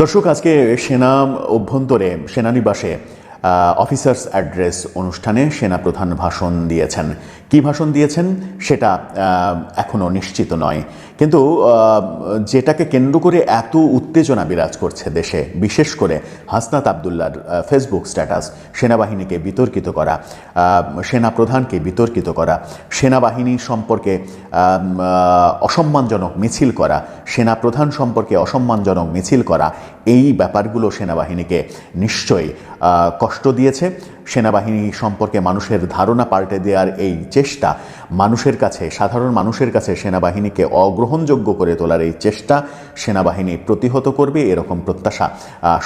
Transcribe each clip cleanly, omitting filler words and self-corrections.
দর্শক, আজকে সেনা অভ্যন্তরে সেনানিবাসে অফিসার্স অ্যাড্রেস অনুষ্ঠানে সেনাপ্রধান ভাষণ দিয়েছেন। কি ভাষণ দিয়েছেন সেটা এখনও নিশ্চিত নয়, কিন্তু যেটাকে কেন্দ্র করে এত উত্তেজনা বিরাজ করছে দেশে, বিশেষ করে হাসনাত আবদুল্লার ফেসবুক স্ট্যাটাস, সেনাবাহিনীকে বিতর্কিত করা, সেনাপ্রধানকে বিতর্কিত করা, সেনাবাহিনী সম্পর্কে অসম্মানজনক মিছিল করা, সেনাপ্রধান সম্পর্কে অসম্মানজনক মিছিল করা, এই ব্যাপারগুলো সেনাবাহিনীকে নিশ্চয়ই কষ্ট দিয়েছে। সেনাবাহিনী সম্পর্কে মানুষের ধারণা পাল্টে দেওয়ার এই চেষ্টা, মানুষের কাছে, সাধারণ মানুষের কাছে সেনাবাহিনীকে অগ্রহণযোগ্য করে তোলার এই চেষ্টা সেনাবাহিনী প্রতিহত করবে, এরকম প্রত্যাশা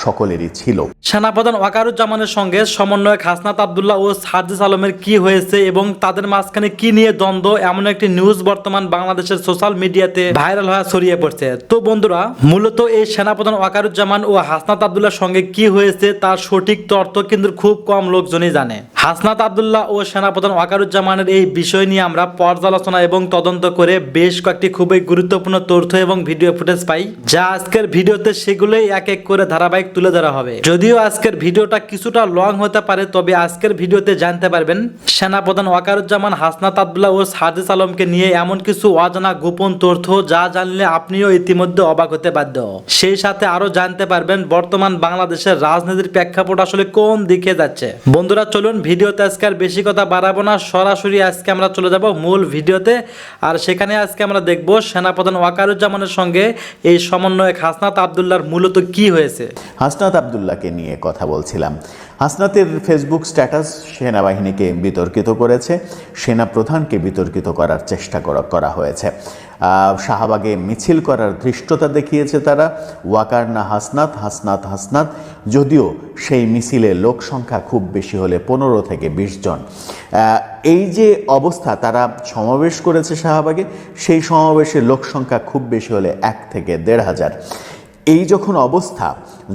সকলেরই ছিল। সেনাপ্রধান ওয়াকারুজ্জামানের সঙ্গে সমন্বয়ক হাসনাত আবদুল্লাহ ও সার্জিস আলমের কি হয়েছে এবং তাদের মাঝখানে কি নিয়ে দ্বন্দ্ব, এমন একটি নিউজ বর্তমান বাংলাদেশের সোশ্যাল মিডিয়াতে ভাইরাল হয়ে ছড়িয়ে পড়ছে। তো বন্ধুরা, মূলত এই সেনাপ্রধান ওয়াকারুজ্জামান ও হাসনাত আবদুল্লাহর সঙ্গে কি হয়েছে তার সঠিক তথ্য কিন্তু খুব কম লোকজনই জানে। হাসনাত আবদুল্লাহ ও সেনাপ্রধান ওয়াকারুজ্জামানের এই বিষয় নিয়ে আমরা পর্যালোচনা এবং তদন্ত করে বেশ কয়েকটি খুবই গুরুত্বপূর্ণ তথ্য এবং ভিডিও ফুটেজ পাই, যা আজকের ভিডিওতে সেগুলোই এক এক করে ধারাবাহিক তুলে ধরা হবে। যদিও আজকের ভিডিওটা কিছুটা লং হতে পারে, তবে আজকের ভিডিওতে জানতে পারবেন সেনাপ্রধান ওয়াকারুজ্জামান, হাসনাত আবদুল্লাহ ও সার্জিস আলমকে নিয়ে এমন কিছু অজানা গোপন তথ্য যা জানলে আপনিও ইতিমধ্যে অবাক হতে বাধ্য। সেই সাথে আরো জানতে পারবেন বর্তমান বাংলাদেশের রাজনীতির প্রেক্ষাপট আসলে কোন দিকে যাচ্ছে। বন্ধুরা চলুন, ভিডিওতে আজকে আর বেশি কথা বাড়াবো না, সরাসরি আজকে আমরা চলে যাব মূল ভিডিওতে। আর সেখানে আজকে আমরা দেখব সেনাপ্রধান ওয়াকারুজ্জামানের সঙ্গে এই সমন্বয়ক হাসনাত আবদুল্লাহর মূলত কি হয়েছে। হাসনাত আবদুল্লাহকে নিয়ে কথা বলছিলাম। হাসনাতের ফেসবুক স্ট্যাটাস সেনাবাহিনীকে বিতর্কিত করেছে, সেনাপ্রধানকে বিতর্কিত করার চেষ্টা করা হয়েছে। শাহবাগে মিছিল করার ধৃষ্টতা দেখিয়েছে তারা, ওয়াকার না হাসনাত, হাসনাত হাসনাত, যদিও সেই মিছিলে লোক সংখ্যা খুব বেশি হলে 15 থেকে 20 জন। এই যে অবস্থা, তারা সমাবেশ করেছে শাহবাগে, সেই সমাবেশে লোক সংখ্যা খুব বেশি হলে 1 থেকে 1,500। এই যখন অবস্থা,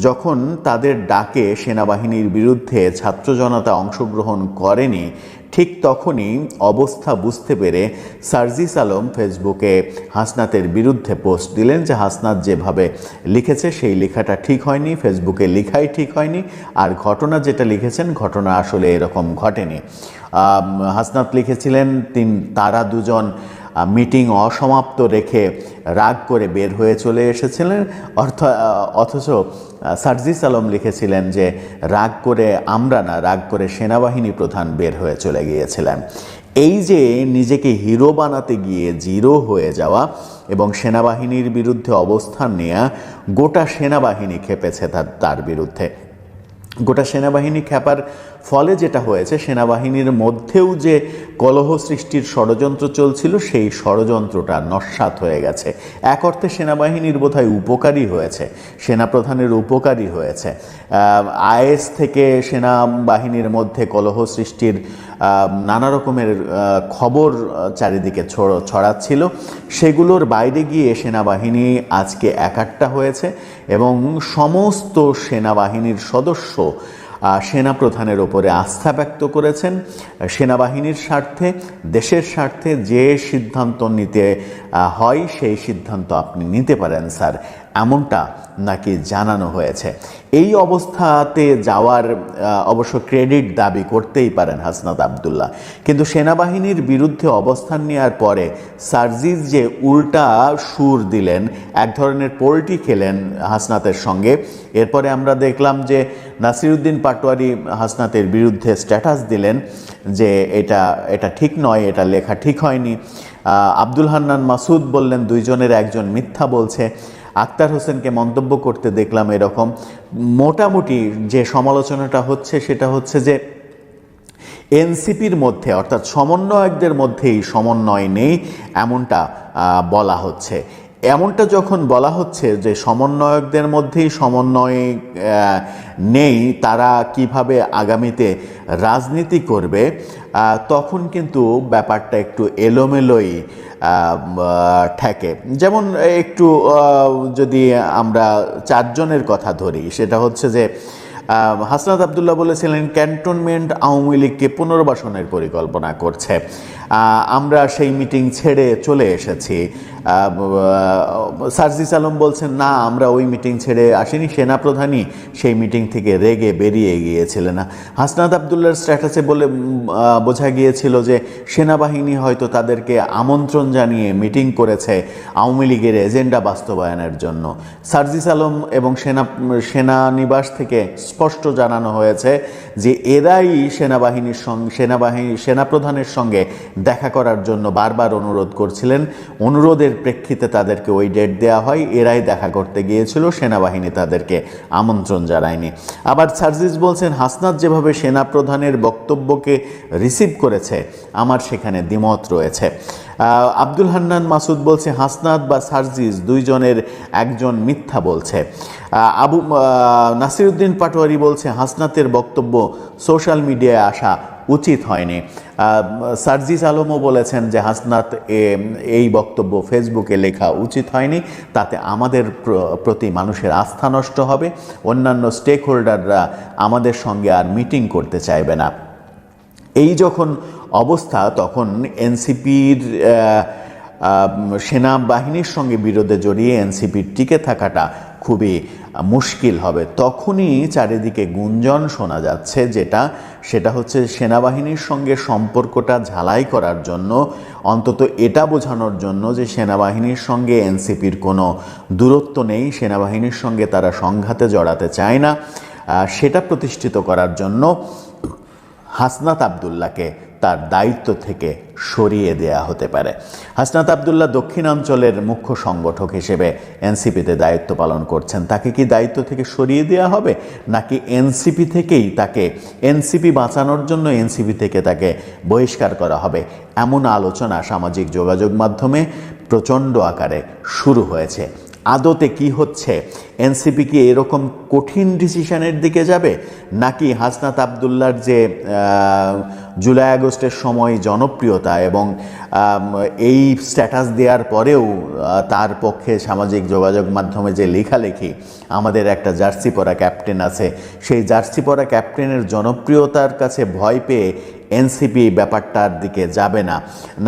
যখন তাদের ডাকে সেনাবাহিনীর বিরুদ্ধে ছাত্র জনতা অংশগ্রহণ করেনি, ঠিক তখনই অবস্থা বুঝতে পেরে সার্জিস আলম ফেসবুকে হাসনাতের বিরুদ্ধে পোস্ট দিলেন যে হাসনাত যেভাবে লিখেছে সেই লেখাটা ঠিক হয়নি, ফেসবুকে লেখাই ঠিক হয়নি, আর ঘটনা যেটা লিখেছেন ঘটনা আসলে এরকম ঘটেনি। হাসনাত লিখেছিলেন তারা দুজন মিটিং অসমাপ্ত রেখে রাগ করে বের হয়ে চলে এসেছিলেন, অথচ সার্জিস আলম লিখেছিলেন যে রাগ করে আমরা না, রাগ করে সেনাবাহিনী প্রধান বের হয়ে চলে গিয়েছিলেন। এই যে নিজেকে হিরো বানাতে গিয়ে জিরো হয়ে যাওয়া এবং সেনাবাহিনীর বিরুদ্ধে অবস্থান নেওয়া, গোটা সেনাবাহিনী খেপেছে তার বিরুদ্ধে। গোটা সেনাবাহিনী খেপার ফলে যেটা হয়েছে, সেনাবাহিনীর মধ্যেও যে কলহ সৃষ্টির ষড়যন্ত্র চলছিল, সেই ষড়যন্ত্রটা নস্যাৎ হয়ে গেছে। এক অর্থে সেনাবাহিনীর বোধহয় উপকারী হয়েছে, সেনাপ্রধানের উপকারী হয়েছে। আইএস থেকে সেনাবাহিনীর মধ্যে কলহ সৃষ্টির নানা রকমের খবর চারিদিকে ছড়াচ্ছিল, সেগুলোর বাইরে গিয়ে সেনাবাহিনী আজকে একাট্টা হয়েছে এবং সমস্ত সেনাবাহিনীর সদস্য সেনাপ্রধানের ওপরে আস্থা ব্যক্ত করেছেন। সেনাবাহিনীর স্বার্থে, দেশের স্বার্থে যে সিদ্ধান্ত নিতে হয় সেই সিদ্ধান্ত আপনি নিতে পারেন স্যার, এমনটা নাকি জানানো হয়েছে। এই অবস্থাতে যাওয়ার অবশ্য ক্রেডিট দাবি করতেই পারেন হাসনাত আবদুল্লাহ, কিন্তু সেনাবাহিনীর বিরুদ্ধে অবস্থান নেওয়ার পরে সার্জিস যে উল্টা সুর দিলেন, এক ধরনের পোল্টি খেলেন হাসনাতের সঙ্গে। এরপরে আমরা দেখলাম যে নাসিরউদ্দিন পাটোয়ারি হাসনাতের বিরুদ্ধে স্ট্যাটাস দিলেন যে এটা ঠিক নয়, এটা লেখা ঠিক হয়নি। আব্দুল হান্নান মাসুদ বললেন দুইজনের একজন মিথ্যা বলছে। আক্তার হোসেনকে মন্তব্য করতে দেখলাম এরকম। মোটামুটি যে সমালোচনাটা হচ্ছে সেটা হচ্ছে যে এনসিপির মধ্যে, অর্থাৎ সমন্বয়কদের মধ্যেই সমন্বয় নেই, এমনটা বলা হচ্ছে। এমনটা যখন বলা হচ্ছে যে সমন্বয়কদের মধ্যেই সমন্বয় নেই, তারা কিভাবে আগামীতে রাজনীতি করবে, তখন কিন্তু ব্যাপারটা একটু এলোমেলোই ঠেকে। যেমন একটু যদি আমরা 4 জনের কথা ধরি, সেটা হচ্ছে যে হাসনাত আবদুল্লাহ বলেছিলেন ক্যান্টনমেন্ট আওয়ামী লীগকে পুনর্বাসনের পরিকল্পনা করছে, আমরা সেই মিটিং ছেড়ে চলে এসেছি। সার্জিস আলম বলছেন না আমরা ওই মিটিং ছেড়ে আসিনি, সেনাপ্রধানই সেই মিটিং থেকে রেগে বেরিয়ে গিয়েছিলেন না। হাসনাত আবদুল্লাহর স্ট্যাটাসে বোঝা গিয়েছিল যে সেনাবাহিনী হয়তো তাদেরকে আমন্ত্রণ জানিয়ে মিটিং করেছে আওয়ামী লীগের এজেন্ডা বাস্তবায়নের জন্য। সার্জিস আলম এবং সেনানিবাস থেকে স্পষ্ট জানানো হয়েছে যে এরাই সেনাপ্রধানের সঙ্গে দেখা করার জন্য বারবার অনুরোধ করছিলেন। অনুরোধের প্রেক্ষিতে তাদেরকে ওই ডেট দেওয়া হয়, এরাই দেখা করতে গিয়েছিল, সেনাবাহিনী তাদেরকে আমন্ত্রণ জানায়নি। আবার সার্জিস বলছেন হাসনাত যেভাবে সেনাপ্রধানের বক্তব্যকে রিসিভ করেছে আমার সেখানে দ্বিমত রয়েছে। আব্দুল হান্নান মাসুদ বলছে হাসনাত বা সার্জিস দুইজনের একজন মিথ্যা বলছে। নাসিরউদ্দিন পাটোয়ারি বলছে হাসনাতের বক্তব্য সোশ্যাল মিডিয়ায় আসা উচিত হয়নি। সার্জিস আলমও বলেছেন যে হাসনাত এই বক্তব্য ফেসবুকে লেখা উচিত হয়নি, তাতে আমাদের প্রতি মানুষের আস্থা নষ্ট হবে, অন্যান্য স্টেক হোল্ডাররা আমাদের সঙ্গে আর মিটিং করতে চাইবে না। এই যখন অবস্থা তখন এনসিপির সেনাবাহিনীর সঙ্গে বিরোধে জড়িয়ে এনসিপির টিকে থাকাটা খুবই মুশকিল হবে। তখনই চারিদিকে গুঞ্জন শোনা যাচ্ছে সেটা হচ্ছে সেনাবাহিনীর সঙ্গে সম্পর্কটা ঝালাই করার জন্য, অন্তত এটা বোঝানোর জন্য যে সেনাবাহিনীর সঙ্গে এনসিপির কোনো দূরত্ব নেই, সেনাবাহিনীর সঙ্গে তারা সংঘাতে জড়াতে চায় না, সেটা প্রতিষ্ঠিত করার জন্য হাসনাত আবদুল্লাহকে তার দায়িত্ব থেকে সরিয়ে দেয়া হতে পারে। হাসনাত আবদুল্লাহ দক্ষিণাঞ্চলের মুখ্য সংগঠক হিসেবে এনসিপিতে দায়িত্ব পালন করছেন, তাকে কি দায়িত্ব থেকে সরিয়ে দেওয়া হবে, নাকি এনসিপি বাঁচানোর জন্য এনসিপি থেকে তাকে বহিষ্কার করা হবে? এমন আলোচনা সামাজিক যোগাযোগ মাধ্যমে প্রচণ্ড আকারে শুরু হয়েছে। আদতে কি হচ্ছে? এনসিপি কি এরকম কঠিন ডিসিশনের দিকে যাবে, নাকি হাসনাত আবদুল্লাহর যে জুলাই আগস্টের সময় জনপ্রিয়তা এবং এই স্ট্যাটাস দেওয়ার পরেও তার পক্ষে সামাজিক যোগাযোগ মাধ্যমে যে লেখালেখি, আমাদের একটা জার্সি পরা ক্যাপ্টেন আছে, সেই জার্সি পরা ক্যাপ্টেনের জনপ্রিয়তার কাছে ভয় পেয়ে এনসিপি ব্যাপারটার দিকে যাবে না,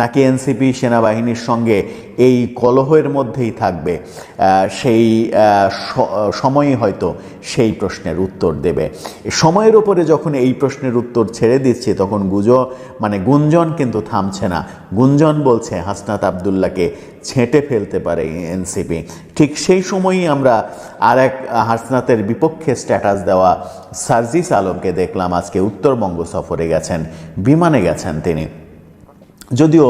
নাকি এনসিপি সেনাবাহিনীর সঙ্গে এই কলহের মধ্যেই থাকবে? সেই সময়ই হয়তো সেই প্রশ্নের উত্তর দেবে। সময়ের উপরে যখন এই প্রশ্নের উত্তর ছেড়ে দিচ্ছি তখন গুঞ্জন কিন্তু থামছে না। গুঞ্জন বলছে হাসনাত আবদুল্লাহকে ছেঁটে ফেলতে পারে এনসিপি। ঠিক সেই সময়ই আমরা আর এক হাসনাতের বিপক্ষে স্ট্যাটাস দেওয়া সার্জিস আলমকে দেখলাম আজকে উত্তরবঙ্গ সফরে গেছেন, বিমানে গেছেন তিনি। যদিও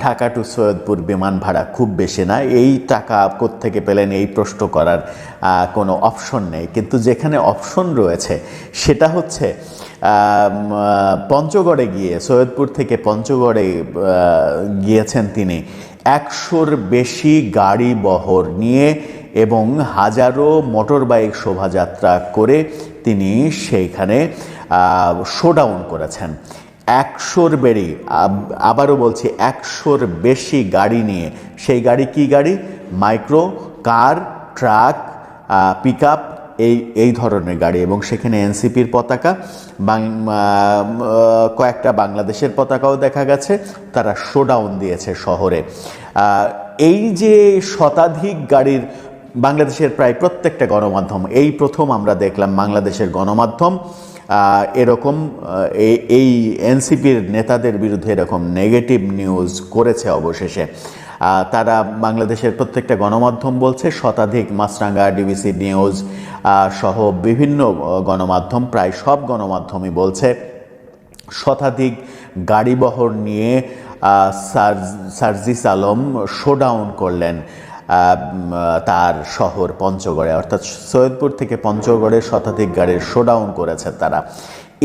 ঢাকা টু সৈয়দপুর বিমান ভাড়া খুব বেশি না, এই টাকা কোত্থেকে পেলেন এই প্রশ্ন করার কোনো অপশন নেই, কিন্তু যেখানে অপশন রয়েছে সেটা হচ্ছে পঞ্চগড়ে গিয়ে, সৈয়দপুর থেকে পঞ্চগড়ে গিয়েছেন তিনি 100-র বেশি গাড়ি বহর নিয়ে এবং হাজারো মোটরবাইক শোভাযাত্রা করে তিনি সেইখানে শোডাউন করেছেন। 100-র বেশি, আবারও বলছি 100-র বেশি গাড়ি নিয়ে। সেই গাড়ি কি গাড়ি? মাইক্রো, কার, ট্রাক, পিকআপ, এই ধরনের গাড়ি, এবং সেখানে এনসিপির পতাকা, কয়েকটা বাংলাদেশের পতাকাও দেখা গেছে। তারা শোডাউন দিয়েছে শহরে। এই যে শতাধিক গাড়ির, বাংলাদেশের প্রায় প্রত্যেকটা গণমাধ্যম, এই প্রথম আমরা দেখলাম বাংলাদেশের গণমাধ্যম এরকম এই এনসিপির নেতাদের বিরুদ্ধে এরকম নেগেটিভ নিউজ করেছে। অবশেষে তারা বাংলাদেশের প্রত্যেকটা গণমাধ্যম বলছে, শতাধিক, মাছরাঙ্গা, ডিবিসি নিউজ সহ বিভিন্ন গণমাধ্যম, প্রায় সব গণমাধ্যমই বলছে শতাধিক গাড়িবহর নিয়ে সার্জিস আলম শোডাউন করলেন তার শহর পঞ্চগড়ে, অর্থাৎ সৈয়দপুর থেকে পঞ্চগড়ে শতাধিক গাড়ির শোডাউন করেছে তারা।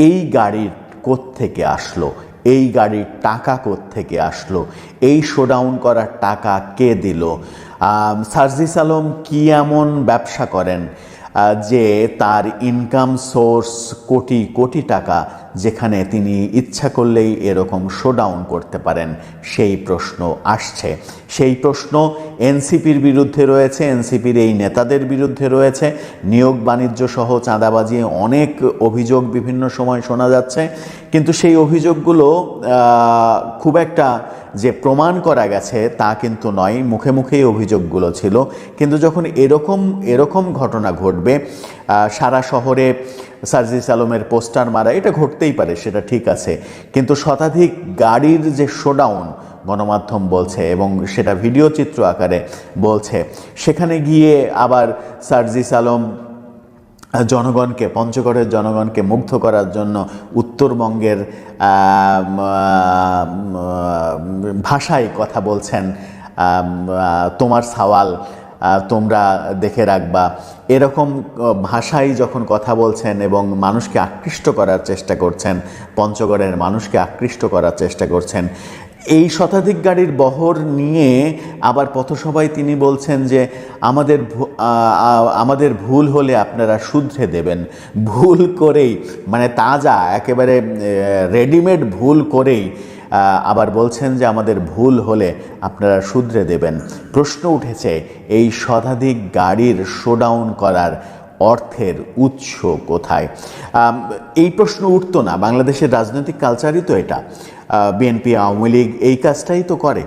এই গাড়ির কোত্থেকে আসলো? এই গাড়ির টাকা কোত্থেকে আসলো? এই শোডাউন করার টাকা কে দিল? সার্জিস আলম কি এমন ব্যবসা করেন যে তার ইনকাম সোর্স কোটি কোটি টাকা, যেখানে তিনি ইচ্ছা করলেই এরকম শোডাউন করতে পারেন? সেই প্রশ্ন আসছে। সেই প্রশ্ন এনসিপির বিরুদ্ধে রয়েছে, এনসিপির এই নেতাদের বিরুদ্ধে রয়েছে। নিয়োগ বাণিজ্য সহ চাঁদাবাজি অনেক অভিযোগ বিভিন্ন সময় শোনা যাচ্ছে, কিন্তু সেই অভিযোগগুলো খুব একটা যে প্রমাণ করা গেছে তা কিন্তু নয়, মুখে মুখেই অভিযোগগুলো ছিল। কিন্তু যখন এরকম ঘটনা ঘটবে, সারা শহরে সার্জিস আলমের পোস্টার মারা, এটা ঘটতেই পারে, সেটা ঠিক আছে, কিন্তু শতাধিক গাড়ির যে শোডাউন গণমাধ্যম বলছে এবং সেটা ভিডিও চিত্র আকারে বলছে, সেখানে গিয়ে আবার সার্জিস আলম জনগণকে, পঞ্চগড়ের জনগণকে মুগ্ধ করার জন্য উত্তরবঙ্গের ভাষায় কথা বলছেন, তোমার সওয়াল তোমরা দেখে রাখবা, এরকম ভাষায় যখন কথা বলছেন এবং মানুষকে আকৃষ্ট করার চেষ্টা করছেন, পঞ্চগড়ের মানুষকে আকৃষ্ট করার চেষ্টা করছেন, এই শতাধিক গাড়ির বহর নিয়ে আবার পথসভায় তিনি বলছেন যে আমাদের ভুল হলে আপনারা শুধরে দেবেন। ভুল করেই, মানে তাজা একেবারে রেডিমেড ভুল করেই আবার বলছেন যে আমাদের ভুল হলে আপনারা শুধরে দেবেন। প্রশ্ন উঠেছে, এই শতাধিক গাড়ির শোডাউন করার অর্থের উৎস কোথায়? এই প্রশ্ন উঠতো না, বাংলাদেশের রাজনৈতিক কালচারই তো এটা। বিএনপি, আওয়ামী লীগ এই কাজটাই তো করে।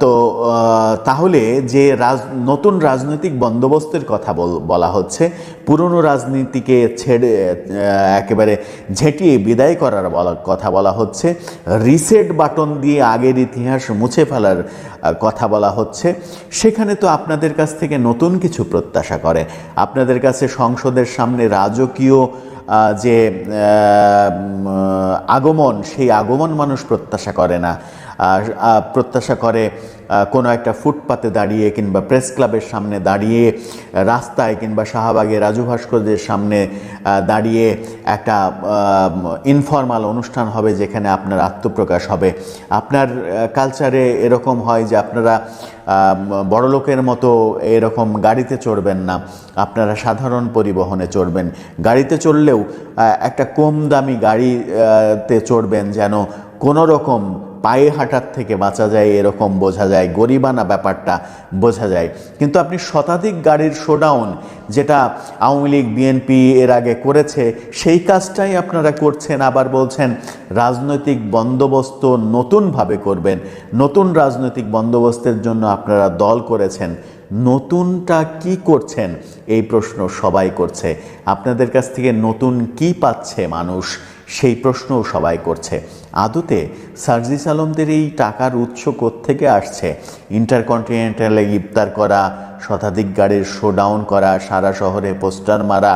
তো তাহলে যে নতুন রাজনৈতিক বন্দোবস্তের কথা বলা হচ্ছে, পুরনো রাজনীতিকে ছেড়ে একেবারে ঝেঁটিয়ে বিদায় করার কথা বলা হচ্ছে, রিসেট বাটন দিয়ে আগের ইতিহাস মুছে ফেলার কথা বলা হচ্ছে, সেখানে তো আপনাদের কাছ থেকে নতুন কিছু প্রত্যাশা করে। আপনাদের কাছে সংসদের সামনে রাজকীয় যে আগমন, সেই আগমন মানুষ প্রত্যাশা করে না। প্রত্যাশা করে কোনো একটা ফুটপাতে দাঁড়িয়ে কিংবা প্রেস ক্লাবের সামনে দাঁড়িয়ে, রাস্তায় কিংবা শাহবাগে রাজু ভাস্কর্যের সামনে দাঁড়িয়ে একটা ইনফর্মাল অনুষ্ঠান হবে যেখানে আপনার আত্মপ্রকাশ হবে। আপনার কালচারে এরকম হয় যে আপনারা বড়লোকের মতো এরকম গাড়িতে চড়বেন না, আপনারা সাধারণ পরিবহনে চড়বেন। গাড়িতে চড়লেও একটা কম দামি গাড়িতে চড়বেন যেন কোনো রকম পায়ে হাঁটার থেকে বাঁচা যায়, এরকম বোঝা যায়, গরিবানা ব্যাপারটা বোঝা যায়। কিন্তু আপনি শতাধিক গাড়ির শোডাউন, যেটা আওয়ামী লীগ, বিএনপি এর আগে করেছে, সেই কাজটাই আপনারা করছেন। আবার বলছেন রাজনৈতিক বন্দোবস্ত নতুনভাবে করবেন, নতুন রাজনৈতিক বন্দোবস্তের জন্য আপনারা দল করেছেন। নতুনটা কি করছেন এই প্রশ্ন সবাই করছে। আপনাদের কাছ থেকে নতুন কি পাচ্ছে মানুষ, সেই প্রশ্নও সবাই করছে। আদতে সার্জিস আলমদের এই টাকার উৎস কোত্থেকে আসছে? ইন্টারকন্টিনেন্টালে ইফতার করা, শতাধিক গাড়ির শোডাউন করা, সারা শহরে পোস্টার মারা,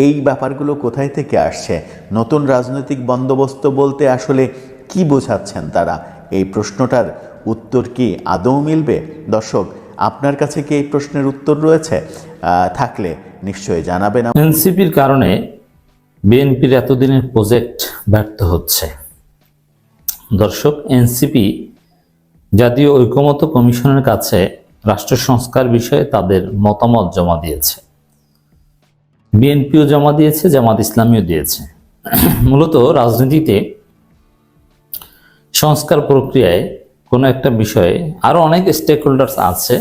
এই ব্যাপারগুলো কোথায় থেকে আসছে? নতুন রাজনৈতিক বন্দোবস্ত বলতে আসলে কি বোঝাচ্ছেন তারা? এই প্রশ্নটার উত্তর কি আদৌ মিলবে? দর্শক, আপনার কাছে কি এই প্রশ্নের উত্তর রয়েছে? থাকলে নিশ্চয়ই জানাবেন। এনসিপির কারণে বিএনপির এতদিনের প্রজেক্ট ব্যর্থ হচ্ছে। দর্শক, এনসিপি জাতীয় ঐকমত্য কমিশনের কাছে রাষ্ট্র সংস্কার বিষয়ে তাদের মতামত জমা দিয়েছে। বিএনপিও জমা দিয়েছে, জামাত ইসলামীও দিয়েছে। মূলত রাজনীতিতে সংস্কার প্রক্রিয়ায় কোনো একটা বিষয়ে আরো অনেক স্টেক হোল্ডার্স আছে।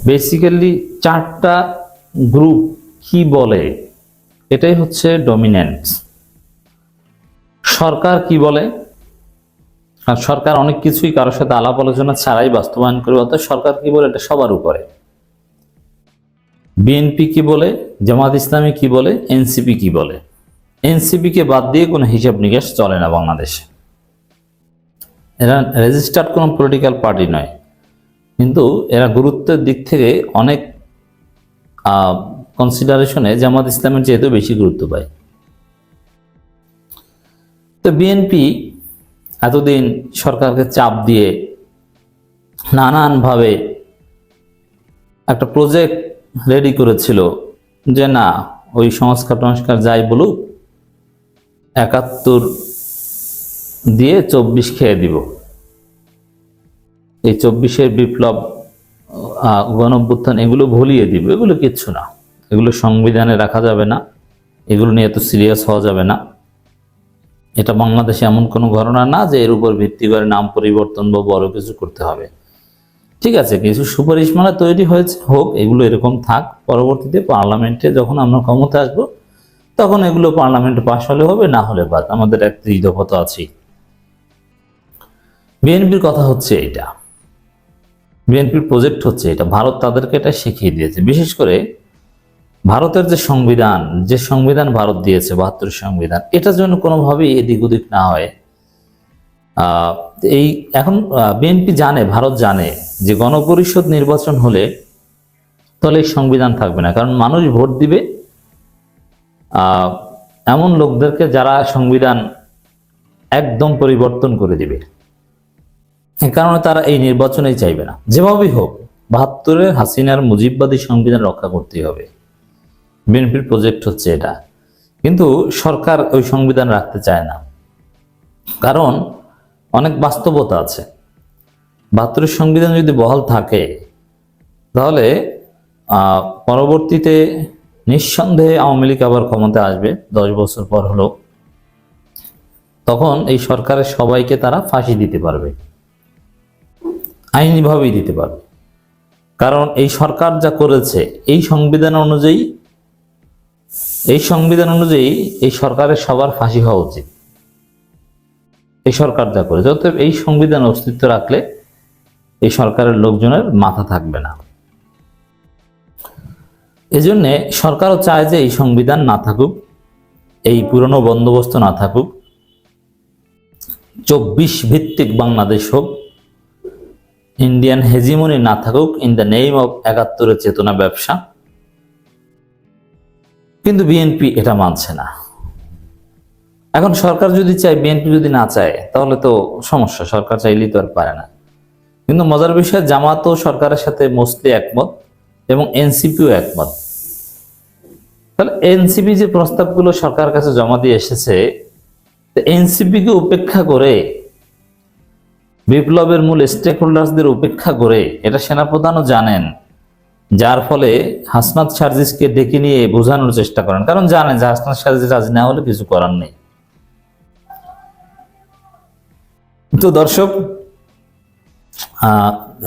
বেসিক্যালি 4টা গ্রুপ কি বলে, এটাই হচ্ছে ডমিনেন্ট। সরকার কি বলে, আর সরকার অনেক কিছুই কারোর সাথে আলাপ আলোচনা ছাড়াই বাস্তবায়ন করে, অর্থাৎ সরকার কি বলে এটা সবার উপরে। বিএনপি কি বলে, জামাত ইসলামী কি বলে, এনসিপি কি বলে। এনসিপি কে বাদ দিয়ে কোনো হিসাব নিকাশ চলে না বাংলাদেশে। এরা রেজিস্টার্ড কোনো পলিটিক্যাল পার্টি নয়, কিন্তু এরা গুরুত্বের দিক থেকে অনেক কনসিডারেশনে জামাত ইসলামের চেয়ে বেশি গুরুত্ব পায়। তো বিএনপি এতদিন সরকারকে চাপ দিয়ে নানানভাবে একটা প্রজেক্ট রেডি করেছিল যে না, ওই সংস্কার যাই বলুক, 71 দিয়ে 24 খেয়ে দিব। এই 24-এর বিপ্লব, গণঅভ্যুত্থান, এগুলো ভুলিয়ে দিব। এগুলো কিচ্ছু না, এগুলো সংবিধানে রাখা যাবে না, এগুলো নিয়ে এত সিরিয়াস হওয়া যাবে না। এটা বাংলাদেশে এমন কোনো ঘটনা না যে এর উপর ভিত্তি করে নাম পরিবর্তন বা বড় কিছু করতে হবে। ঠিক আছে, কিছু সুপারিশমালা তৈরি হয়েছে, হোক, এগুলো এরকম থাক। পরবর্তীতে পার্লামেন্টে যখন আমরা ক্ষমতা আসবো তখন এগুলো পার্লামেন্টে পাশ হলে হবে, না হলে বাদ, আমাদের এক দফা তো আছেই। বিএনপির কথা হচ্ছে এটা, বিএনপির প্রজেক্ট হচ্ছে এটা, ভারত তাদেরকে এটা শিখিয়ে দিয়েছে। বিশেষ করে ভারতের যে সংবিধান ভারত দিয়েছে, 72 সংবিধান, এটার জন্য কোনোভাবেই এদিক ওদিক না হয়। এই এখন বিএনপি জানে, ভারত জানে যে গণপরিষদ নির্বাচন হলে তাহলে এই সংবিধান থাকবে না, কারণ মানুষ ভোট দিবে এমন লোকদেরকে যারা সংবিধান একদম পরিবর্তন করে দিবে। এ কারণে তারা এই নির্বাচনেই চাইবে না। যেভাবেই হোক 72-এর হাসিনার মুজিববাদী সংবিধান রক্ষা করতেই হবে। বিএনপির প্রজেক্ট হচ্ছে এটা, কিন্তু সরকার ওই সংবিধান রাখতে চায় না, কারণ অনেক বাস্তবতা আছে। 72-এর সংবিধান যদি বহাল থাকে তাহলে পরবর্তীতে নিঃসন্দেহে আওয়ামী লীগ আবার ক্ষমতায় আসবে 10 বছর পর হলো, তখন এই সরকারের সবাইকে তারা ফাঁসি দিতে পারবে, আইনিভাবেই দিতে পারবে। কারণ এই সরকার যা করেছে এই সংবিধান অনুযায়ী এই সরকারের সবার ফাঁসি হওয়া উচিত। এই সরকার যা করেছে, অতএব এই সংবিধান অস্তিত্ব রাখলে এই সরকারের লোকজনের মাথা থাকবে না। এজন্য সরকারও চায় যে এই সংবিধান না থাকুক, এই পুরনো বন্দোবস্ত না থাকুক, 24 ভিত্তিক বাংলাদেশ হোক, ইন্ডিয়ান হেজিমনি না থাকুক, ইন দ্য নেম অফ 71-এর চেতনা ব্যবসা। কিন্তু বিএনপি এটা মানছে না। এখন সরকার যদি চায়, বিএনপি যদি না চায়, তাহলে তো সমস্যা, সরকার চাইলেই তো আর পারে না। কিন্তু মজার বিষয়, জামাতও সরকারের সাথে মোস্টলি একমত এবং এনসিপিও একমত। তাহলে এনসিপি যে প্রস্তাবগুলো সরকারের কাছে জমা দিয়ে এসেছে, এনসিপিকে উপেক্ষা করে, বিপ্লবের মূল স্টেক হোল্ডার্সদের উপেক্ষা করে, এটা সেনাপ্রধানও জানেন, যার ফলে হাসনাত সার্জিসকে ডেকে নিয়ে বোঝানোর চেষ্টা করেন, কারণ জানেন যে হাসনাত সার্জিস রাজি না হলে কিছু করার নেই। তো দর্শক,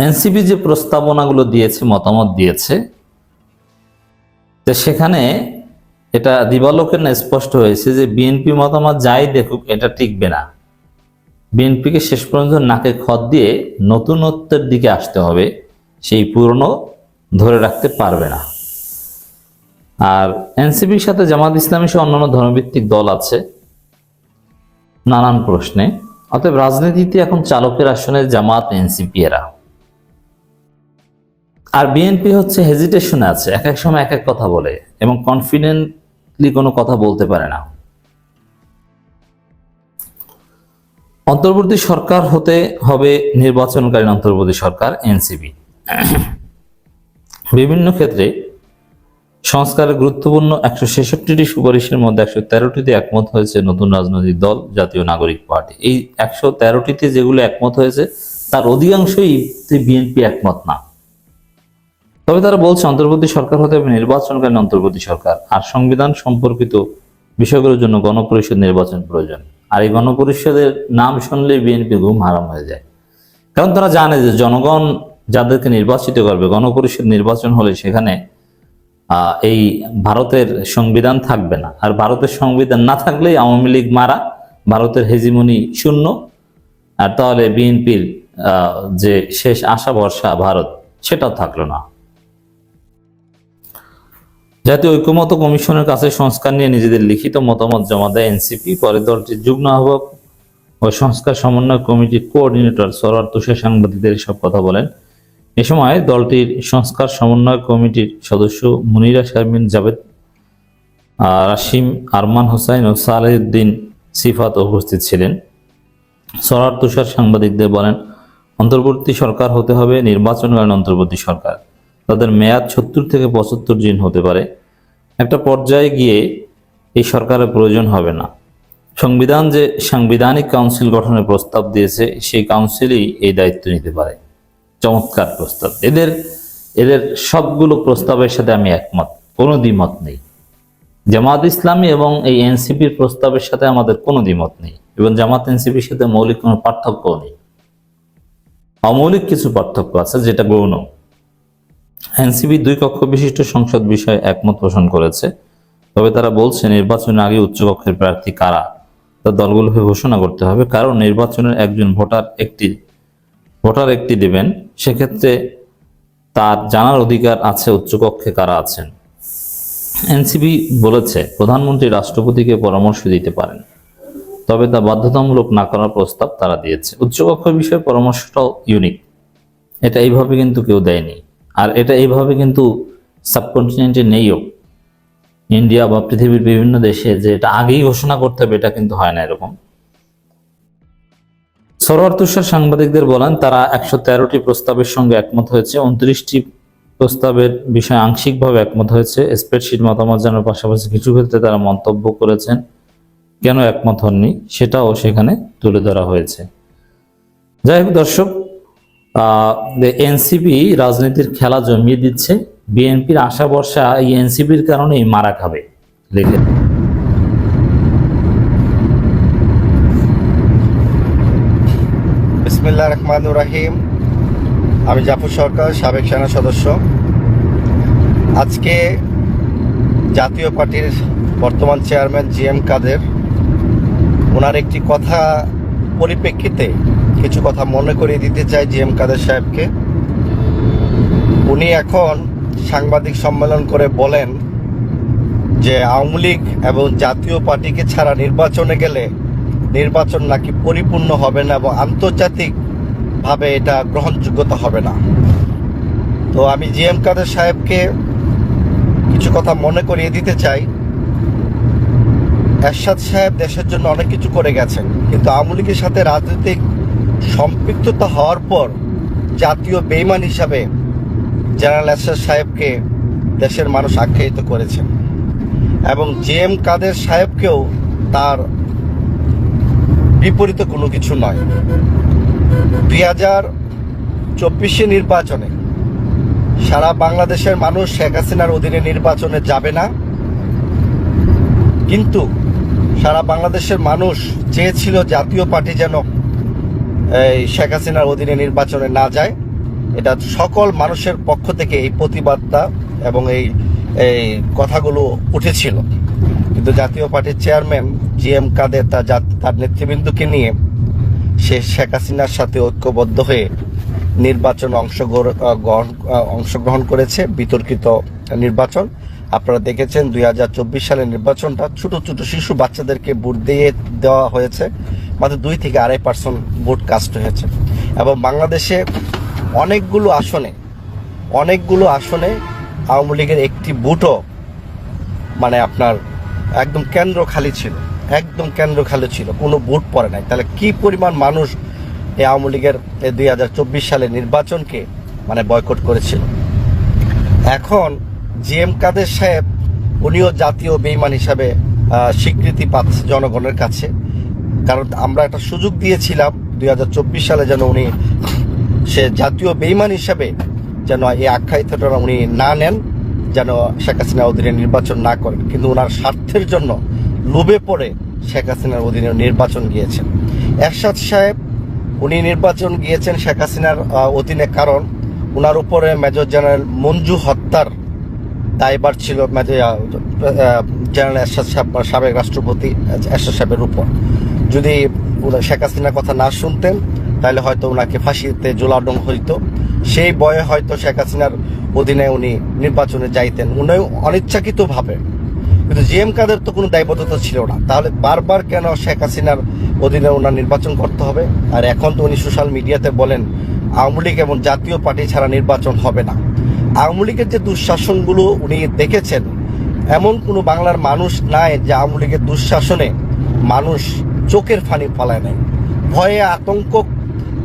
এনসিপি যে প্রস্তাবনাগুলো দিয়েছে, মতামত দিয়েছে, সেখানে এটা দিবালোকের না স্পষ্ট হয়েছে যে বিএনপি মতামত যাই দেখুক এটা টিকবে না। বিএনপিকে শেষ পর্যন্ত নাকে খত দিয়ে নতুনত্বের দিকে আসতে হবে, সেই পুরনো ধরে রাখতে পারবে না। আর এনসিপির সাথে জামাত ইসলামী সহ অন্যান্য ধর্মভিত্তিক দল আছে নানান প্রশ্নে। অতএব রাজনীতিতে এখন চালকের আসনে জামাত, এনসিপি এরা। আর বিএনপি হচ্ছে হেজিটেশনে আছে, এক এক সময় এক এক কথা বলে এবং কনফিডেন্টলি কোনো কথা বলতে পারে না। অন্তর্বর্তী সরকার হতে হবে নির্বাচনকালীন অন্তর্বর্তী সরকার, এনসিপি বিভিন্ন ক্ষেত্রে সংস্কারের গুরুত্বপূর্ণ 166টি সুপারিশের মধ্যে 113টিতে একমত হয়েছে নতুন রাজনৈতিক দল জাতীয় নাগরিক পার্টি। এই 113টিতে যেগুলো একমত হয়েছে তার অধিকাংশই বিএনপি একমত না। তবে তারা বলছে অন্তর্বর্তী সরকার হতে হবে নির্বাচনকালীন অন্তর্বর্তী সরকার, আর সংবিধান সম্পর্কিত বিষয়গুলোর জন্য গণপরিষদ নির্বাচন প্রয়োজন। আর এই গণপরিষদের নাম শুনলে বিএনপি ঘুম হারাম হয়ে যায়, কারণ তারা জানে যে জনগণ যাদেরকে নির্বাচিত করবে, গণপরিষদ নির্বাচন হলে সেখানে এই ভারতের সংবিধান থাকবে না। আর ভারতের সংবিধান না থাকলেই আওয়ামী লীগ মারা, ভারতের হেজিমনি শূন্য, আর তাহলে বিএনপির যে শেষ আশা ভরসা ভারত, সেটাও থাকলো না। জাতীয় ঐক্যমত কমিশনের কাছে সংস্কার নিয়ে নিজেদের লিখিত মতামত জমা দেয় এনসিপি। পরে দলটির যুগ্ম আহ্বায়ক ও সংস্কার সমন্বয় কমিটির কোঅর্ডিনেটর সরওয়ার তুষার সাংবাদিকদের সব কথা বলেন। এ সময় দলটির সংস্কার সমন্বয় কমিটির সদস্য মুনিরা শারমিন, জাভেদ, রাশিম, আরমান হোসাইন ও সালেহউদ্দিন সিফাত উপস্থিত ছিলেন। সরওয়ার তুষার সাংবাদিকদের বলেন, অন্তর্বর্তী সরকার হতে হবে নির্বাচনকালীন অন্তর্বর্তী সরকার। তাদের মেয়াদ 70 থেকে 75 দিন হতে পারে। একটা পর্যায়ে গিয়ে এই সরকারের প্রয়োজন হবে না। সংবিধান যে সাংবিধানিক কাউন্সিল গঠনের প্রস্তাব দিয়েছে, সেই কাউন্সিলই এই দায়িত্ব নিতে পারে। চমৎকার প্রস্তাব। এদের সবগুলো প্রস্তাবের সাথে আমি একমত, কোনো দ্বিমত নেই। জামাত ইসলামী এবং এই এনসিপির প্রস্তাবের সাথে আমাদের কোনো দ্বিমত নেই, এবং জামাত এনসিপির সাথে মৌলিক কোনো পার্থক্যও নেই। অমৌলিক কিছু পার্থক্য আছে, যেটা গৌণ। এনসিপি 2 কক্ষ বিশিষ্ট সংসদ বিষয়ে একমত পোষণ করেছে। তবে তারা বলছে নির্বাচনের আগে উচ্চকক্ষের প্রার্থী কারা তা দলগুলোকে ঘোষণা করতে হবে, কারণ নির্বাচনের একজন ভোটার একটি দেবেন, সেক্ষেত্রে তার জানার অধিকার আছে উচ্চকক্ষে কারা আছেন। এনসিপি বলেছে প্রধানমন্ত্রী রাষ্ট্রপতিকে পরামর্শ দিতে পারেন, তবে তা বাধ্যতামূলক না করার প্রস্তাব তারা দিয়েছে। উচ্চকক্ষের বিষয়ে পরামর্শটাও ইউনিক, এটা এইভাবে কিন্তু কেউ দেয়নি, আর এটা এইভাবে কিন্তু সাবকন্টিনেন্টে নেইও। ইন্ডিয়া বা পৃথিবীর বিভিন্ন দেশে যে এটা আগেই ঘোষণা করতে হবে এটা কিন্তু হয় না এরকম। সরোয়ার তুষার সাংবাদিকদের বলেন তারা 113টি প্রস্তাবের সঙ্গে একমত হয়েছে, 29টি প্রস্তাবের বিষয়ে আংশিকভাবে একমত হয়েছে। স্প্রেডশিট মতামত জানার পাশাপাশি কিছু ক্ষেত্রে তারা মন্তব্য করেছেন, কেন একমত হননি সেটাও সেখানে তুলে ধরা হয়েছে। যাই হোক দর্শক, এনসিপি রাজনীতির খেলা জমিয়ে দিচ্ছে, বিএনপির আশা ভরসা এই এনসিপির কারণেই মারা খাবে লিখে। বিসমিল্লাহির রহমানির রহিম। আমি জাফর সরকার, সাবেক সেনা সদস্য। আজকে জাতীয় পার্টির বর্তমান চেয়ারম্যান জিএম কাদের, ওনার একটি কথা পরিপ্রেক্ষিতে কিছু কথা মনে করিয়ে দিতে চাই জিএম কাদের সাহেবকে। উনি এখন সাংবাদিক সম্মেলন করে বলেন যে আওয়ামী লীগ এবং জাতীয় পার্টিকে ছাড়া নির্বাচনে গেলে নির্বাচন নাকি পরিপূর্ণ হবে না এবং আন্তর্জাতিকভাবে এটা গ্রহণযোগ্যতা হবে না। তো আমি জিএম কাদের সাহেবকে কিছু কথা মনে করিয়ে দিতে চাই। এরশাদ সাহেব দেশের জন্য অনেক কিছু করে গেছেন, কিন্তু আওয়ামী লীগের সাথে রাজনৈতিক সম্পৃক্ততা হওয়ার পর জাতীয় বেঈমান হিসাবে জেনারেল এরশাদ সাহেবকে দেশের মানুষ আখ্যায়িত করেছেন এবং জিএম কাদের সাহেবকেও তার বিপরীতে কোনো কিছু নয়। 2024 নির্বাচনে সারা বাংলাদেশের মানুষ শেখ হাসিনার অধীনে নির্বাচনে যাবে না, কিন্তু সারা বাংলাদেশের মানুষ চেয়েছিল জাতীয় পার্টি যেন এই শেখ হাসিনার অধীনে নির্বাচনে না যায়। এটা সকল মানুষের পক্ষ থেকে এই প্রতিবাদটা এবং এই কথাগুলো উঠেছিল, কিন্তু জাতীয় পার্টির চেয়ারম্যান জিএম কাদের তার নেতৃবৃন্দকে নিয়ে সে শেখ হাসিনার সাথে ঐক্যবদ্ধ হয়ে নির্বাচনে অংশগ্রহণ করেছে। বিতর্কিত নির্বাচন আপনারা দেখেছেন। 2024 সালের নির্বাচনটা ছোট ছোট শিশু বাচ্চাদেরকে ভোট দেওয়া হয়েছে, মাত্র 2 থেকে 2.5% ভোট কাস্ট হয়েছে এবং বাংলাদেশে অনেকগুলো আসনে আওয়ামী লীগের একটি ভোটও মানে আপনার একদম কেন্দ্র খালি ছিল, কোনো ভোট পড়ে নাই। তাহলে কি পরিমাণ মানুষ এই আওয়ামী লীগের 2024 সালের নির্বাচনকে মানে বয়কট করেছিল। এখন জিএম কাদের সাহেব উনিও জাতীয় বেঈমান হিসাবে স্বীকৃতি পাচ্ছে জনগণের কাছে, কারণ আমরা একটা সুযোগ দিয়েছিলাম 2024 সালে যেন উনি সে জাতীয় বেঈমান হিসাবে যেন এই আখ্যায়িতটা উনি না নেন, যেন শেখ হাসিনার অধীনে নির্বাচন না করেন, কিন্তু ওনার স্বার্থের জন্য লোভে পড়ে শেখ হাসিনার অধীনে নির্বাচন গিয়েছেন। এরশাদ সাহেব উনি নির্বাচন গিয়েছেন শেখ হাসিনার অধীনে, কারণ ওনার উপরে মেজর জেনারেল মঞ্জু হত্যার দায়ভার ছিল জেনারেল এরশাদ সাহেব, সাবেক রাষ্ট্রপতি এরশাদ সাহেবের উপর। যদি শেখ হাসিনার কথা না শুনতেন তাহলে হয়তো ওনাকে ফাঁসিতে ঝোলানো হইতো, সেই বয়ে হয়তো শেখ হাসিনার অধীনে উনি নির্বাচনে যাইতেন, উনি অনিচ্ছাকৃতভাবে। কিন্তু জিএম কাদের তো কোনো দায়বদ্ধতা ছিল না, তাহলে বারবার কেন শেখ হাসিনার অধীনে ওনার নির্বাচন করতে হবে? আর এখন তো উনি সোশ্যাল মিডিয়াতে বলেন আওয়ামী লীগ এবং জাতীয় পার্টি ছাড়া নির্বাচন হবে না। আওয়ামী লীগের যে দুঃশাসনগুলো উনি দেখেছেন, এমন কোনো বাংলার মানুষ নাই যে আওয়ামী লীগের দুঃশাসনে মানুষ চোখের ফানি ফলায় নাই, ভয়ে আতঙ্ক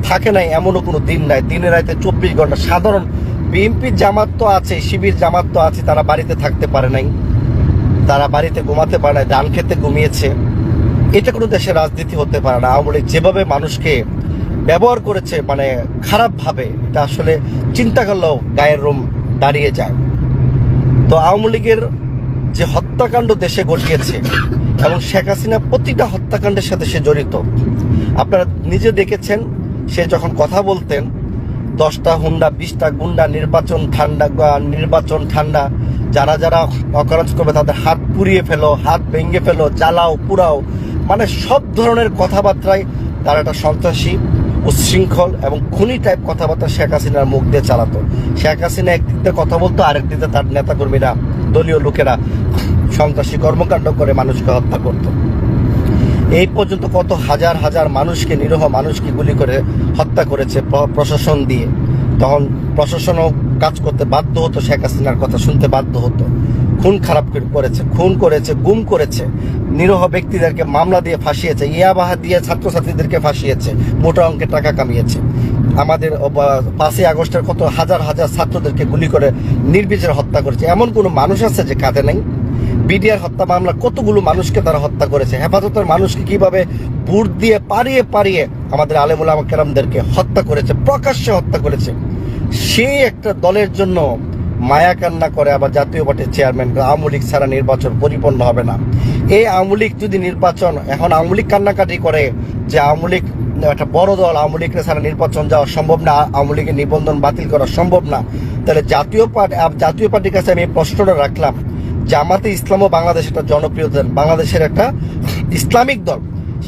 থাকে নাই, এমনও কোনো দিন নাই। দিনে রাতে 24 ঘন্টা সাধারণ বিএনপির জামাত তো আছে, শিবির জামাত তো আছে, তারা বাড়িতে থাকতে পারে নাই, তারা বাড়িতে ঘুমাতে পারে না, ধান খেতে ঘুমিয়েছে। এটা কোনো দেশের রাজনীতি হতে পারে না। আওয়ামী লীগ যেভাবে মানুষকে ব্যবহার করেছে মানে খারাপভাবে, এটা আসলে চিন্তা করলেও গায়ের রোম দাঁড়িয়ে যায়। তো আওয়ামী লীগের যে হত্যাকাণ্ড দেশে ঘটিয়েছে এবং শেখ হাসিনা প্রতিটা হত্যাকাণ্ডের সাথে সে জড়িত। আপনারা নিজে দেখেছেন, সে যখন কথা বলতেন 10টা হুন্ডা 20টা গুন্ডা, নির্বাচন ঠান্ডা, যারা যারা অকারেন্স করবে তাদের হাত পুড়িয়ে ফেলো, হাত ভেঙে ফেলো, জ্বালাও পুরাও, মানে সব ধরনের কথাবার্তায় তারা একটা সন্ত্রাসী, উচ্ছৃঙ্খল এবং খুনি টাইপ কথাবার্তা শেখ হাসিনার মুখ দিয়ে চালাতো। শেখ হাসিনা একদিকে কথা বলতো, আরেক দিকে তার নেতাকর্মীরা, দলীয় লোকেরা সন্ত্রাসী কর্মকাণ্ড করে মানুষকে হত্যা করত। এই পর্যন্ত কত হাজার হাজার মানুষকে, নিরীহ মানুষকে গুলি করে হত্যা করেছে প্রশাসন দিয়ে। তখন প্রশাসনও কাজ করতে বাধ্য হতো, শেখ হাসিনার কথা শুনতে বাধ্য হতো। খুন খারাপ করেছে, খুন করেছে, গুম করেছে, নিরীহ ব্যক্তিদেরকে মামলা দিয়ে ফাঁসিয়েছে, ইয়াবাহা দিয়ে ছাত্রছাত্রীদেরকে ফাঁসিয়েছে, মোটা অঙ্কের টাকা কামিয়েছে। আমাদের 5ই আগস্টের কত হাজার হাজার ছাত্রদেরকে গুলি করে নির্বিচারে হত্যা করেছে। এমন কোনো মানুষ আছে যে কাঁদে নাই? বিডিআর হত্যা মামলা কতগুলো মানুষকে তারা হত্যা করেছে। হেফাজতের মানুষকে কিভাবে বুট দিয়ে পারিয়ে পারিয়ে আমাদের আলেম ওলামা কেরামদেরকে হত্যা করেছে, প্রকাশ্যে হত্যা করেছে। সেই একটা দলের জন্য মায়া কান্না করে আবার জাতীয় পার্টির চেয়ারম্যান, আওয়ামী লীগ ছাড়া নির্বাচন পরিপূর্ণ হবে না। এই আওয়ামী লীগ যদি নির্বাচন, এখন আওয়ামী লীগ কান্নাকাটি করে যে আওয়ামী লীগ একটা বড় দল, আওয়ামী লীগ ছাড়া নির্বাচন যাওয়া সম্ভব না, আওয়ামী লীগের নিবন্ধন বাতিল করা সম্ভব না, তাহলে জাতীয় পার্টির কাছে আমি এই প্রশ্নটা রাখলাম, জামাতে ইসলামও বাংলাদেশ একটা জনপ্রিয় দল, বাংলাদেশের একটা ইসলামিক দল,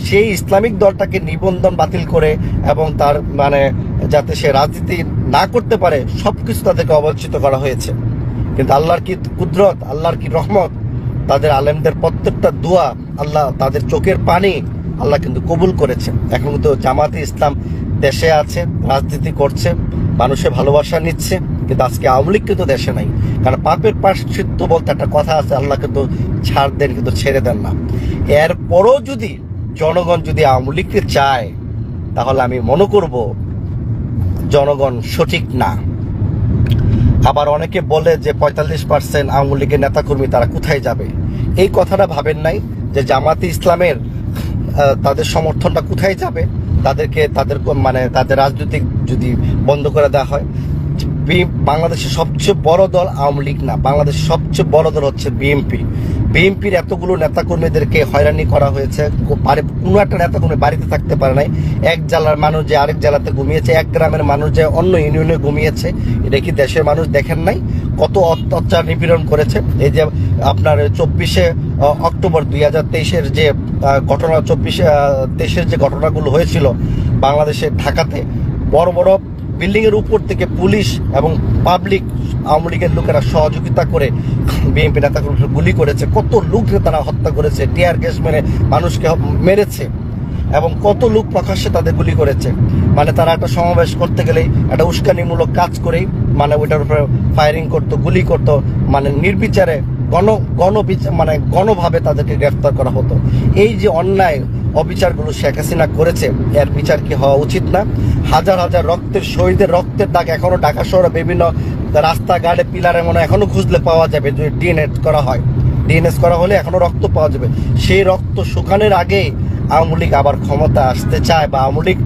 সেই ইসলামিক দলটাকে নিবন্ধন বাতিল করে এবং তার মানে যাতে সে রাজনীতি না করতে পারে সবকিছু তাদেরকে অবঞ্চিত করা হয়েছে। কিন্তু আল্লাহর কি কুদরত, আল্লাহর কি রহমত, তাদের আলেমদের প্রত্যেকটা দোয়া, আল্লাহ তাদের চোখের পানি আল্লাহ কিন্তু কবুল করেছে। এখন কিন্তু জামাতে ইসলাম দেশে আছে, রাজনীতি করছে, মানুষের ভালোবাসা নিচ্ছে, কিন্তু আজকে আওয়ামী লীগ কিন্তু দেশে নাই। কারণ পাপের প্রায়শ্চিত্ত বলতে একটা কথা আছে, আল্লাহ কিন্তু ছাড় দেন কিন্তু ছেড়ে দেন না। এরপরও যদি জনগণ যদি আওয়ামী লীগকে চায়, তাহলে আমি মনে করব জনগণ সঠিক না। আবার অনেকে বলে যে 45% আওয়ামী লীগের নেতাকর্মী তারা কোথায় যাবে? এই কথাটা ভাবেন নাই যে জামাতে ইসলামের তাদের সমর্থনটা কোথায় যাবে? তাদের রাজনৈতিক যদি বন্ধ করে দেওয়া হয়। বাংলাদেশের সবচেয়ে বড় দল আওয়ামী লীগ না, বাংলাদেশের সবচেয়ে বড় দল হচ্ছে বিএনপি। বিএনপির এতগুলো নেতাকর্মীদেরকে হয়রানি করা হয়েছে, কোনো একটা নেতাকর্মী বাড়িতে থাকতে পারে নাই। এক জেলার মানুষ যে আরেক জেলাতে ঘুমিয়েছে, এক গ্রামের মানুষ যে অন্য ইউনিয়নে ঘুমিয়েছে, এটা কি দেশের মানুষ দেখেন নাই? কত অত্যাচার নিপীড়ন করেছে। এই যে আপনার 24শে অক্টোবর 2023-এর যে ঘটনা, 24-23-এর যে ঘটনাগুলো হয়েছিল বাংলাদেশের ঢাকাতে, বড় বড় বিল্ডিং এর উপর থেকে পুলিশ এবং পাবলিক আওয়ামী লীগের লোকেরা সহযোগিতা করে বিএনপি নেতাকর্মীকে গুলি করেছে, কত লোককে তারা হত্যা করেছে, টিয়ার গ্যাস মেরে মানুষকে মেরেছে এবং কত লোক প্রকাশ্যে তাদের গুলি করেছে। মানে তারা একটা সমাবেশ করতে গেলেই একটা উস্কানিমূলক কাজ করেই মানে ওইটার উপরে ফায়ারিং করতো, গুলি করতো, মানে নির্বিচারে গণভাবে তাদেরকে গ্রেফতার করা হতো। এই যে অন্যায় অবিচারগুলো শেখ হাসিনা করেছে, এর বিচার কি হওয়া উচিত না? হাজার হাজার শহীদের রক্তের দাগ এখনো ঢাকা শহরে বিভিন্ন রাস্তাঘাটে পিলারে মনে এখনো খুঁজলে পাওয়া যাবে। যদি ডিএনএস করা হয়, ডিএনএস করা হলে এখনো রক্ত পাওয়া যাবে। সেই রক্ত শুকানোর আগেই আওয়ামী লীগ আবার ক্ষমতা আসতে চায় বা আওয়ামী লীগ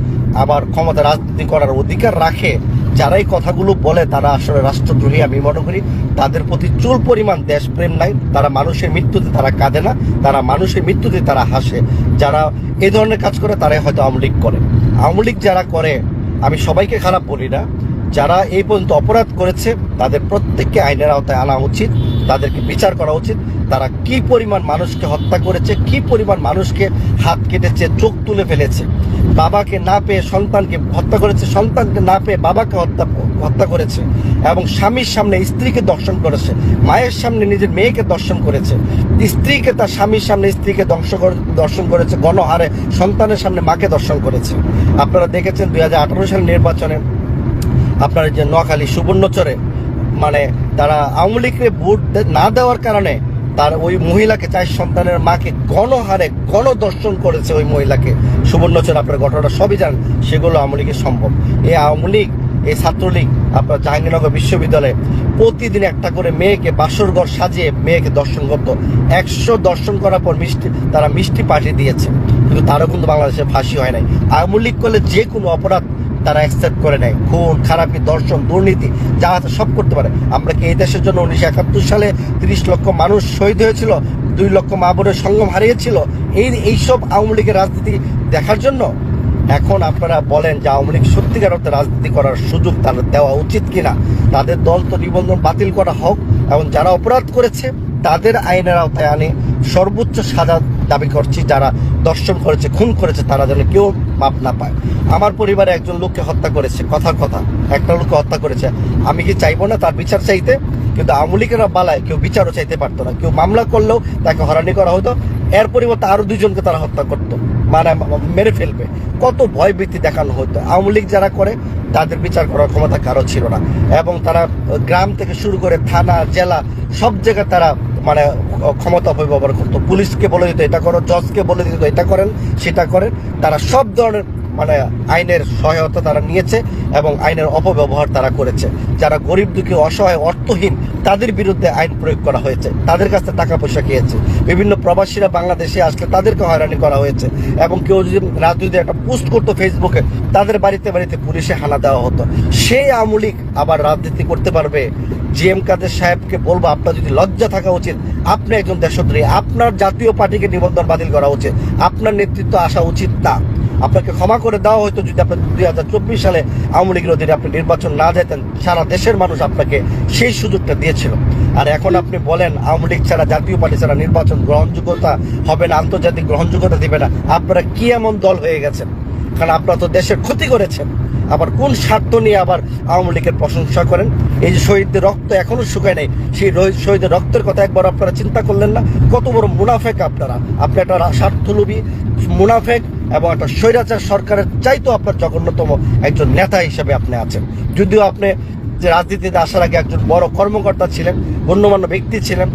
আবার ক্ষমতা রাজনীতি করার অধিকার রাখে, যারাই কথাগুলো বলে তারা আসলে রাষ্ট্রদ্রোহী। আমি মনে করি তাদের প্রতি চুল পরিমাণ দেশপ্রেম নাই। তারা মানুষের মৃত্যুতে তারা কাঁদে না, তারা মানুষের মৃত্যুতে তারা হাসে। যারা এই ধরনের কাজ করে তারাই হয়তো আওয়ামী লীগ করে। আওয়ামী লীগ যারা করে, আমি সবাইকে খারাপ বলি না, যারা এই পর্যন্ত অপরাধ করেছে তাদের প্রত্যেককে আইনের আওতায় আনা উচিত, তাদেরকে বিচার করা উচিত। তারা কি পরিমাণ মানুষকে হত্যা করেছে, কি পরিমাণ মানুষকে হাত কেটেছে, চোখ তুলে ফেলেছে, বাবাকে না পেয়ে সন্তানকে হত্যা করেছে, সন্তানকে না পেয়ে বাবাকে হত্যা করেছে, এবং স্বামীর সামনে স্ত্রীকে দর্শন করেছে, মায়ের সামনে নিজের মেয়েকে দর্শন করেছে, স্ত্রীকে তার স্বামীর সামনে স্ত্রীকে দর্শন করেছে, গণহারে সন্তানের সামনে মাকে দর্শন করেছে। আপনারা দেখেছেন 2018 সালের নির্বাচনে আপনার যে নোয়াখালী সুবর্ণচরে মানে তারা আওয়ামী লীগকে ভোট না দেওয়ার কারণে তার ওই মহিলাকে, 4 সন্তানের মাকে গণহারে গণদর্শন করেছে ওই মহিলাকে সুবর্ণচর। আপনার ঘটনাটা সবই জানেন, সেগুলো আওয়ামী লীগের সম্ভব। এই আওয়ামী লীগ, এই ছাত্রলীগ আপনার জাহাঙ্গীরনগর বিশ্ববিদ্যালয়ে প্রতিদিন একটা করে মেয়েকে বাসরঘর সাজিয়ে মেয়েকে দর্শন করতো। 100 দর্শন করার পর তারা মিষ্টি পাঠিয়ে দিয়েছে, কিন্তু তারও কিন্তু বাংলাদেশে ফাঁসি হয় নাই। আওয়ামী লীগ করলে যে কোনো অপরাধ তারা অ্যাকসেপ্ট করে নেয়, খুন খারাপি, দর্শন, দুর্নীতি যা আছে সব করতে পারে। আমরা কি এই দেশের জন্য 1971 সালে 30 লক্ষ মানুষ শহীদ হয়েছিল, 2 লক্ষ মা বোনের সঙ্গম হারিয়েছিল এইসব আওয়ামী লীগের রাজনীতি দেখার জন্য? এখন আপনারা বলেন যে আওয়ামী লীগ সত্যিকার অর্থে রাজনীতি করার সুযোগ তাদের দেওয়া উচিত কিনা? তাদের দল তো নিবন্ধন বাতিল করা হোক, এবং যারা অপরাধ করেছে তাদের আইনের আওতায় আনে সর্বোচ্চ সাজা দাবি করছি। যারা দর্শন করেছে, খুন করেছে, তারা যেন কেউ মাপ না পায়। আমার পরিবারে একজন লোককে হত্যা করেছে, কথার কথা একটা লোককে হত্যা করেছে, আমি কি চাইবো না তার বিচার চাইতে? কিন্তু আওয়ামী লীগের বালায় কেউ বিচারও চাইতে পারতো না। কেউ মামলা করলেও তাকে হয়রানি করা হতো, এর পরিবর্তে আরো 2 জনকে তারা হত্যা করতো, মানে মেরে ফেলবে। কত ভয়ভীতি দেখানো হতো। আওয়ামী লীগ যারা করে তাদের বিচার করার ক্ষমতা কারো ছিল না, এবং তারা গ্রাম থেকে শুরু করে থানা, জেলা সব জায়গায় তারা মানে ক্ষমতা অপব্যবহার করতো। পুলিশকে বলে দিত এটা করো, জজকে বলে দিত এটা করেন সেটা করেন। তারা সব ধরনের মানে আইনের সহায়তা তারা নিয়েছে এবং আইনের অপব্যবহার তারা করেছে। যারা গরিব দুঃখী, অসহায়, অর্থহীন, তাদের বিরুদ্ধে আইন প্রয়োগ করা হয়েছে। তাদের কাছে টাকা পয়সা খেয়েছে। বিভিন্ন প্রবাসীরা বাংলাদেশে আসলে তাদেরকে হয়রানি করা হয়েছে, এবং কেউ যদি রাজনীতি একটা পোস্ট করতো ফেসবুকে, তাদের বাড়িতে বাড়িতে পুলিশে হানা দেওয়া হতো। সেই আওয়ামী লীগ আবার রাজনীতি করতে পারবে? জিএম কাদের সাহেবকে বলবো, আপনার যদি লজ্জা থাকা উচিত, আপনি একজন দেশদ্রোহী, আপনার জাতীয় পার্টিকে নিবন্ধন বাতিল করা উচিত, আপনার নেতৃত্ব আসা উচিত না। আপনাকে ক্ষমা করে দেওয়া হয়তো যদি আপনি 2024 সালে আওয়ামী লীগের অধীনে আপনি নির্বাচন না যেতেন। সারা দেশের মানুষ আপনাকে সেই সুযোগটা দিয়েছিল। আর এখন আপনি বলেন আওয়ামী লীগ ছাড়া, জাতীয় পার্টি ছাড়া নির্বাচন গ্রহণযোগ্যতা হবে না, আন্তর্জাতিক গ্রহণযোগ্যতা দিবে না। আপনারা কি এমন দল হয়ে গেছেন? কারণ আপনারা তো দেশের ক্ষতি করেছেন। আবার কোন স্বার্থ নিয়ে আবার আওয়ামী লীগের প্রশংসা করেন? এই যে শহীদদের রক্ত এখনো শুকায় নাই, সেই শহীদের রক্তের কথা একবার আপনারা চিন্তা করলেন না? কত বড় মুনাফেক আপনারা! আপনি একটা স্বার্থলোভী মুনাফেক এবং একটা স্বৈরাচার সরকারের চাইতো আপনার জঘন্যতম একজন নেতা হিসেবে আপনি আছেন। যদিও আপনি যে রাজনীতিতে আসার আগে একজন বড় কর্মকর্তা ছিলেন, গণ্যমান্য ব্যক্তি ছিলেন,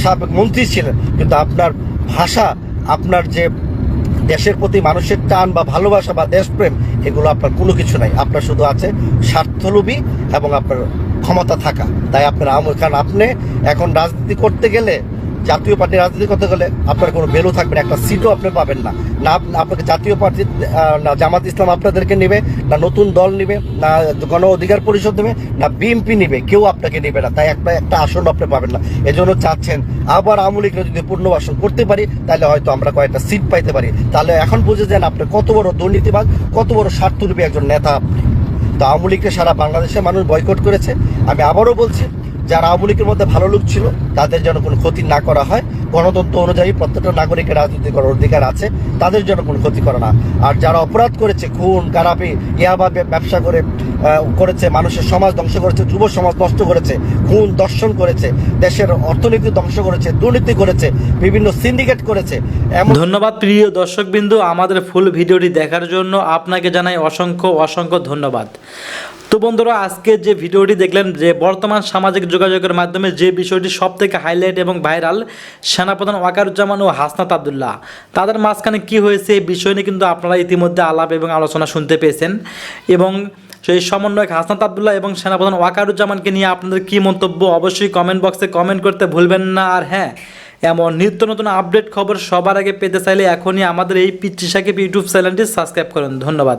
সাবেক মন্ত্রী ছিলেন, কিন্তু আপনার ভাষা, আপনার যে দেশের প্রতি মানুষের টান বা ভালোবাসা বা দেশপ্রেম, এগুলো আপনার কোনো কিছু নাই। আপনার শুধু আছে স্বার্থলোভী এবং আপনার ক্ষমতা থাকা। তাই আপনার কারণ আপনি এখন রাজনীতি করতে গেলে, জাতীয় পার্টি রাজনীতি করতে গেলে আপনার কোনো ভ্যালু থাকবে না, একটা সিটও আপনি পাবেন না। না আপনাকে জাতীয় পার্টি, না জামাত ইসলাম আপনাদেরকে নেবে, না নতুন দল নেবে, না গণ অধিকার পরিষদ নেবে, না বিএনপি নেবে, কেউ আপনাকে নেবে না। তাই একটা আসন আপনি পাবেন না। এজন্য চাচ্ছেন আবার আওয়ামী লীগকে যদি পুনর্বাসন করতে পারি, তাহলে হয়তো আমরা কয়েকটা সিট পাইতে পারি। তাহলে এখন বুঝে যান আপনি কত বড় দুর্নীতিবাজ, কত বড় স্বার্থলোভী একজন নেতা আপনি। তো আওয়ামী লীগকে সারা বাংলাদেশের মানুষ বয়কট করেছে। আমি আবারও বলছি, যারা আওয়ামী লীগের মধ্যে ভালো লোক ছিল তাদের যেন কোনো ক্ষতি না করা হয়। গণতন্ত্র অনুযায়ী প্রত্যেকটা নাগরিকের রাজনীতি করার অধিকার আছে, তাদের জন্য কোনো ক্ষতি করা না। আর যারা অপরাধ করেছে, খুন খারাপি, ইয়াবা ব্যবসা করেছে, মানুষের সমাজ ধ্বংস করেছে, যুব সমাজ নষ্ট করেছে, খুন দর্শন করেছে, দেশের অর্থনীতি ধ্বংস করেছে, দুর্নীতি করেছে, বিভিন্ন সিন্ডিকেট করেছে। ধন্যবাদ প্রিয় দর্শকবৃন্দ, আমাদের ফুল ভিডিওটি দেখার জন্য আপনাকে জানাই অসংখ্য অসংখ্য ধন্যবাদ। তো বন্ধুরা, আজকে যে ভিডিওটি দেখলেন, যে বর্তমান সামাজিক যোগাযোগের মাধ্যমে যে বিষয়টি সব থেকে হাইলাইট এবং ভাইরাল, সেনাপ্রধান ওয়াকারুজ্জামান ও হাসনাত আবদুল্লাহ, তাদের মাঝখানে কি হয়েছে এই বিষয় নিয়ে কিন্তু আপনারা ইতিমধ্যে আলাপ এবং আলোচনা শুনতে পেয়েছেন। এবং সেই সমন্বয়ক হাসনাত আবদুল্লাহ এবং সেনাপ্রধান ওয়াকারুজ্জামানকে নিয়ে আপনাদের কি মন্তব্য অবশ্যই কমেন্ট বক্সে কমেন্ট করতে ভুলবেন না। আর হ্যাঁ, এমন নিত্য নতুন আপডেট খবর সবার আগে পেতে চাইলে এখনই আমাদের এই পিচ্চি সাকিব ইউটিউব চ্যানেলটি সাবস্ক্রাইব করুন। ধন্যবাদ।